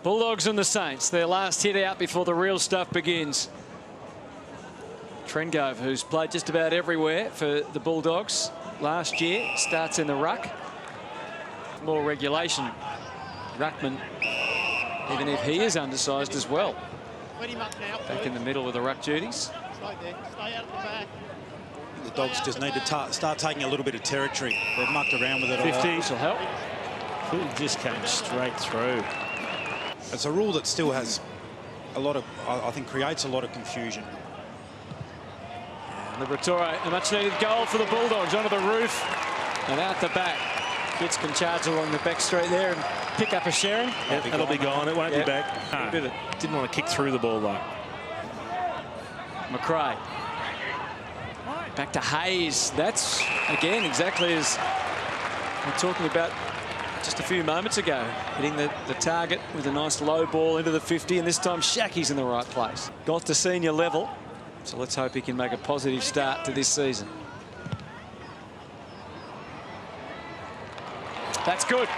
Bulldogs and the Saints, their last hit out before the real stuff begins. Trengove, who's played just about everywhere for the Bulldogs last year, starts in the ruck. More regulation. Ruckman, even if he is undersized as well. Back in the middle with the ruck duties. The Dogs just need to start taking a little bit of territory. They've mucked around with it. 50s will help. It just came straight through. It's a rule that still has a lot of, I think, creates a lot of confusion. Liberatore, a much-needed goal for the Bulldogs, onto the roof and out the back. Kids can charge along the back straight there and pick up a sharing. Yep, that'll be gone. It won't be back. Didn't want to kick through the ball, though. McRae. Back to Hayes. That's, again, exactly as we're talking about just a few moments ago. Hitting the target with a nice low ball into the 50, and this time Shacky's in the right place. Got to senior level, so let's hope he can make a positive start to this season. That's good.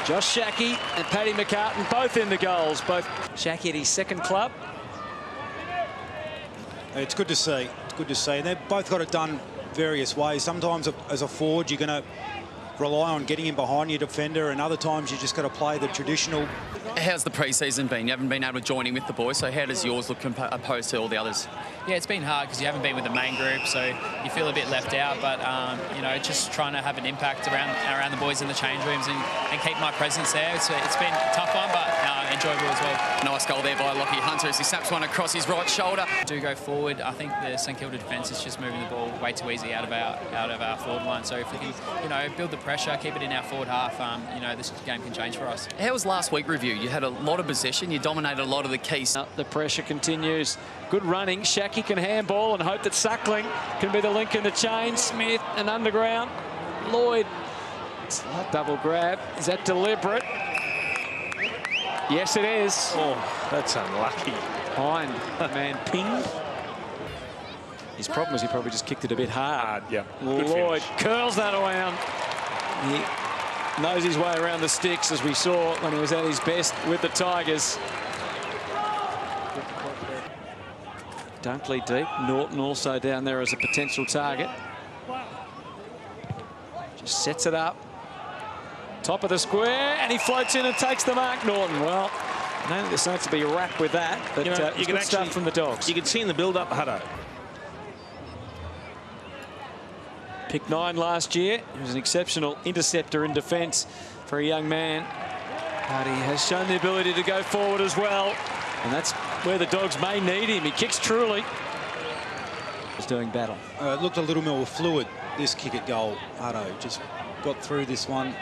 Josh Shackey and Paddy McCartan both in the goals. Both Shackey at his second club. It's good to see. It's good to see. And they've both got it done various ways. Sometimes as a forward, you're going to rely on getting in behind your defender, and other times you just got to play the traditional. How's the pre-season been? You haven't been able to join in with the boys, so how does yours look opposed to all the others? Yeah, it's been hard because you haven't been with the main group, so you feel a bit left out. But you know, just trying to have an impact around the boys in the change rooms and keep my presence there. So it's been a tough one, but enjoyable as well. Nice goal there by Lockie Hunter as he snaps one across his right shoulder. Do go forward. I think the St Kilda defence is just moving the ball way too easy out of our forward line. So if we can, you know, build the pressure, keep it in our forward half, you know, this game can change for us. How was last week review? You had a lot of possession. You dominated a lot of the keys. The pressure continues. Good running. Shackey can handball and hope that Suckling can be the link in the chain. Smith and underground. Lloyd. Slight double grab. Is that deliberate? Yes, it is. Oh, that's unlucky. Behind man pinged. His problem was he probably just kicked it a bit hard. Yeah. Lloyd curls that around. He knows his way around the sticks, as we saw when he was at his best with the Tigers. Dunkley deep. Norton also down there as a potential target. Just sets it up. Top of the square, and he floats in and takes the mark, Norton. Well, I don't think the Saints will be wrapped with that, but you know, it's good stuff from the Dogs. You can see in the build-up, Hutto. Picked 9 last year. He was an exceptional interceptor in defence for a young man. But he has shown the ability to go forward as well. And that's where the Dogs may need him. He kicks truly. He's doing battle. It looked a little more fluid, this kick at goal. Hutto just got through this one.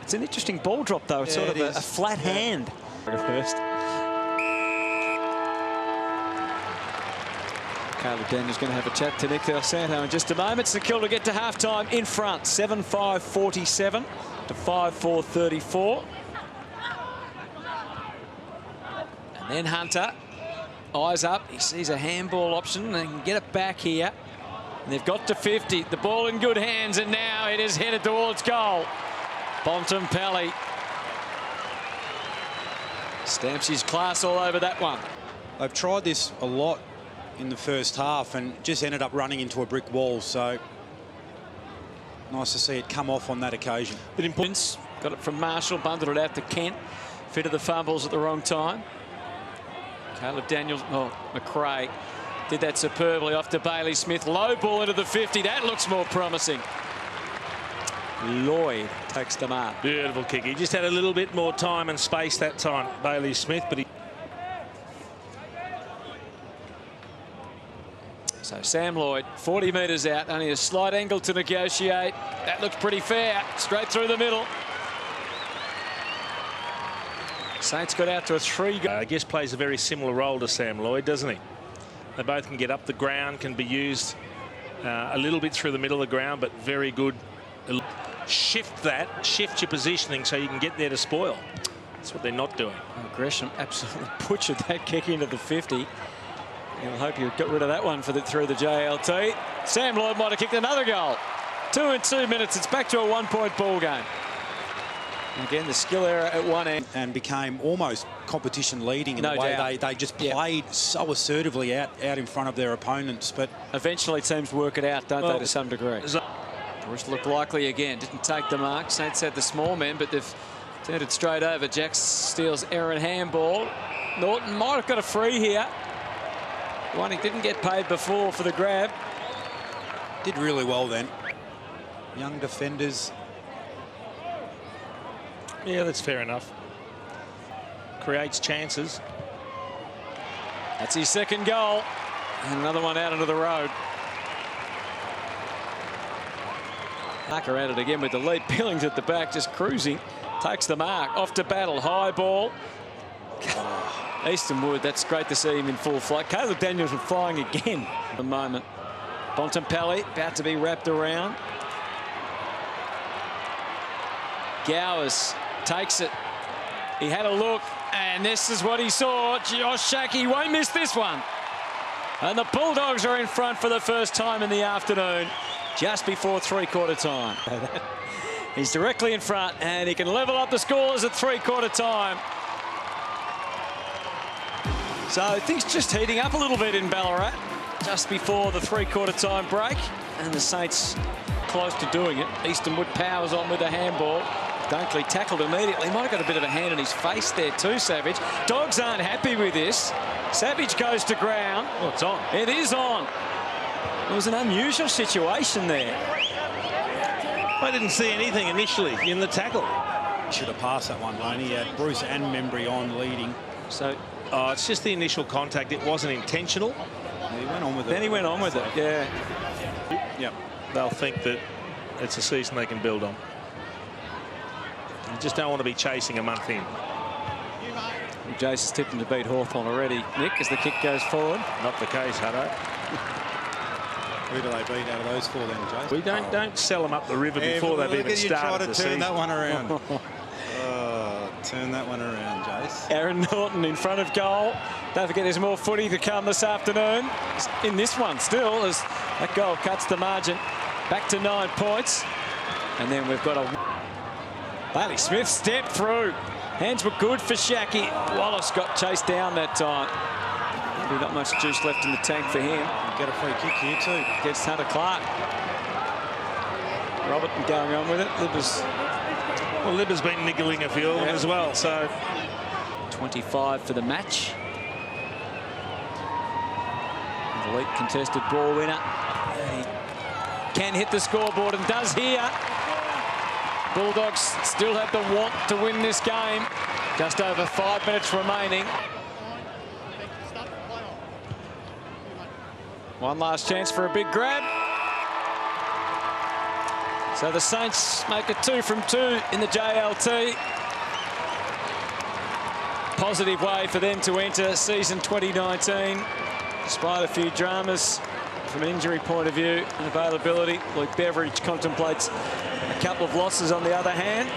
It's an interesting ball drop, though. It's sort of a flat hand. First. Caleb Daniel's going to have a chat to Nick Del Santo in just a moment. St Kilda get to half-time in front. 7-5-47 to 5-4-34. And then Hunter, eyes up. He sees a handball option. They can get it back here. And they've got to 50. The ball in good hands, and now it is headed towards goal. Bontempelli stamps his class all over that one. They've tried this a lot in the first half and just ended up running into a brick wall, so nice to see it come off on that occasion. But importance, got it from Marshall, bundled it out to Kent, fitted the fumbles at the wrong time. Caleb Daniels, McRae did that superbly off to Bailey Smith. Low ball into the 50, that looks more promising. Lloyd takes the mark. Beautiful kick. He just had a little bit more time and space that time, Bailey Smith, but he... So Sam Lloyd, 40 metres out, only a slight angle to negotiate. That looks pretty fair, straight through the middle. Saints got out to a 3-goal. I guess plays a very similar role to Sam Lloyd, doesn't he? They both can get up the ground, can be used a little bit through the middle of the ground, but very good. Shift your positioning so you can get there to spoil. That's what they're not doing. Oh, Gresham absolutely butchered that kick into the 50. You'll hope you got rid of that one through the JLT. Sam Lloyd might have kicked another goal. 2 in 2 minutes. It's back to a 1-point ball game. Again, the skill error at one end. And became almost competition leading in No the way doubt. they just played so assertively out in front of their opponents. But eventually teams work it out, don't they, to some degree. Bruce looked likely again. Didn't take the mark. Saints had the small men, but they've turned it straight over. Jacks steals errant handball. Norton might have got a free here. One he didn't get paid before for the grab. did really well then. Young defenders. Yeah, that's fair enough. Creates chances. That's his second goal. And another one out into the road. Parker at it again with the lead. Billings at the back, just cruising. Takes the mark. Off to battle. High ball. Eastonwood, that's great to see him in full flight. Caleb Daniels was flying again at the moment. Bontempelli about to be wrapped around. Gowers takes it. He had a look, and this is what he saw. Josh Shackey won't miss this one. And the Bulldogs are in front for the first time in the afternoon, just before three-quarter time. He's directly in front, and he can level up the scores at three-quarter time. So things just heating up a little bit in Ballarat, just before the three-quarter time break, and the Saints close to doing it. Eastonwood powers on with a handball. Dunkley tackled immediately. Might have got a bit of a hand in his face there too, Savage. Dogs aren't happy with this. Savage goes to ground. Oh, it's on. It is on. It was an unusual situation there. I didn't see anything initially in the tackle. Should have passed that one, Loney. He had Bruce and Membry on leading. So it's just the initial contact. It wasn't intentional. He went on with it. then he went on with it, yeah. Yep. They'll think that it's a season they can build on. You just don't want to be chasing a month in. Jason's tipped him to beat Hawthorn already, Nick, as the kick goes forward. Not the case, Hutto. Who do they beat out of those four then, Jason? We don't sell them up the river before they've even started the season. Turn that one around. Turn that one around, Jace. Aaron Norton in front of goal. Don't forget there's more footy to come this afternoon. In this one still, as that goal cuts the margin back to 9 points. And then we've got a... Bailey Smith stepped through. Hands were good for Shackey. Wallace got chased down that time. Maybe not much juice left in the tank for him. Get a free kick here too. Gets Hunter Clark. Robert going on with it. Well, Libba's been niggling a few of them as well, so... 25 for the match. The late contested ball winner. He can hit the scoreboard and does here. Bulldogs still have the want to win this game. Just over 5 minutes remaining. One last chance for a big grab. So the Saints make it 2 from 2 in the JLT. Positive way for them to enter season 2019, despite a few dramas from an injury point of view and availability. Luke Beveridge contemplates a couple of losses on the other hand.